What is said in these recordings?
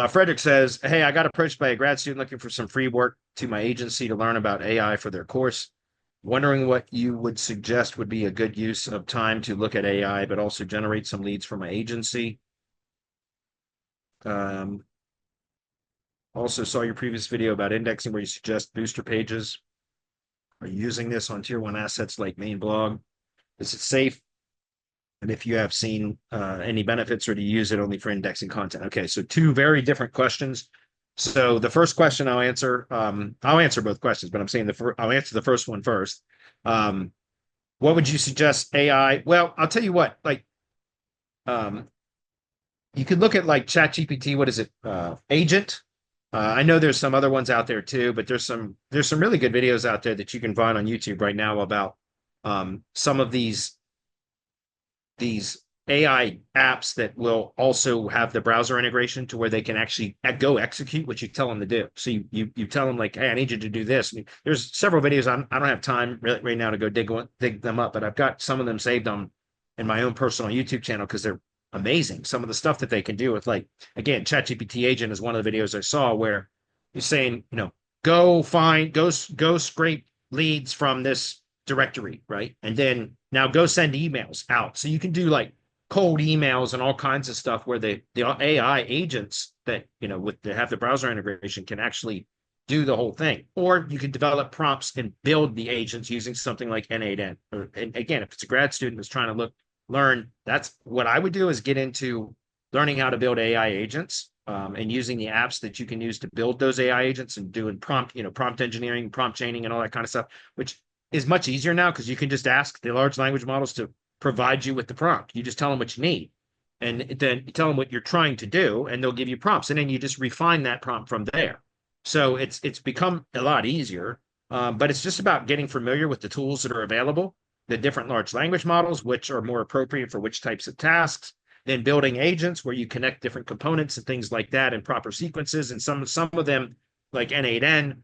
Frederick says, hey, I got approached by a grad student looking for some free work to my agency to learn about AI for their course. Wondering what you would suggest would be a good use of time to look at AI, but also generate some leads for my agency. Um, Also saw your previous video about indexing where you suggest booster pages. Are you using this on tier one assets like main blog? Is it safe? And if you have seen any benefits, or do you use it only for indexing content? Okay, so two very different questions. So the first question I'll answer both questions, but I'm saying I'll answer the first one first. What would you suggest AI? Well, I'll tell you what, like, um, you could look at like ChatGPT. What is it? Agent. I know there's some other ones out there too, but there's some really good videos out there that you can find on YouTube right now about some of these AI apps that will also have the browser integration to where they can actually go execute what you tell them to do. So you tell them like, hey, I need you to do this. I mean, there's several videos. I don't have time right now to go dig them up, but I've got some of them saved on in my own personal YouTube channel because they're amazing. Some of the stuff that they can do with, like, again, ChatGPT agent is one of the videos I saw where you're saying, go scrape leads from this directory, right? And then now go send emails out. So you can do like cold emails and all kinds of stuff where the AI agents that, have the browser integration can actually do the whole thing. Or you can develop prompts and build the agents using something like N8N. And again, if it's a grad student that's trying to learn, that's what I would do, is get into learning how to build AI agents, and using the apps that you can use to build those AI agents and doing prompt engineering, prompt chaining, and all that kind of stuff, which is much easier now because you can just ask the large language models to provide you with the prompt. You just tell them what you need, and then you tell them what you're trying to do, and they'll give you prompts, and then you just refine that prompt from there. So it's become a lot easier, but it's just about getting familiar with the tools that are available, the different large language models, which are more appropriate for which types of tasks, then building agents where you connect different components and things like that in proper sequences. And some of them, like N8N,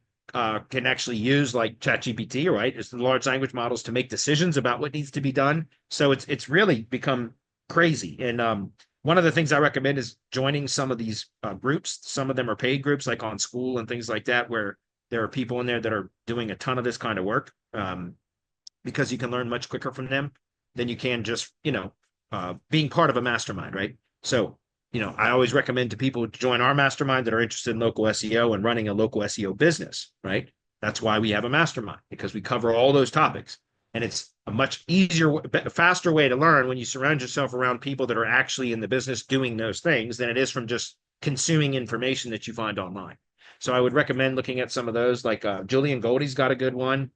can actually use like ChatGPT, right? It's the large language models to make decisions about what needs to be done. So it's really become crazy. And one of the things I recommend is joining some of these groups. Some of them are paid groups, like on School and things like that, where there are people in there that are doing a ton of this kind of work, because you can learn much quicker from them than you can just, being part of a mastermind, right? So, I always recommend to people to join our mastermind that are interested in local SEO and running a local SEO business, right? That's why we have a mastermind, because we cover all those topics. And it's a much easier, faster way to learn when you surround yourself around people that are actually in the business doing those things than it is from just consuming information that you find online. So I would recommend looking at some of those, like Julian Goldie's got a good one.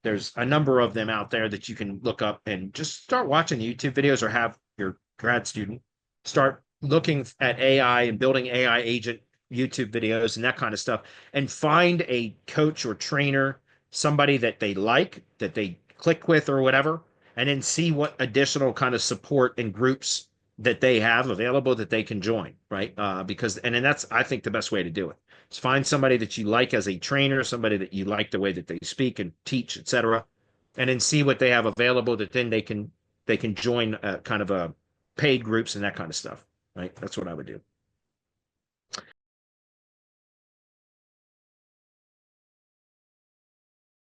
There's a number of them out there that you can look up and just start watching the YouTube videos, or have your grad student start looking at AI and building AI agent YouTube videos and that kind of stuff, and find a coach or trainer, somebody that they like, that they click with or whatever, and then see what additional kind of support and groups that they have available that they can join, right? And then that's, I think, the best way to do it. Is find somebody that you like as a trainer, somebody that you like the way that they speak and teach, etc., and then see what they have available that then they can join kind of a paid groups and that kind of stuff, right? That's what I would do.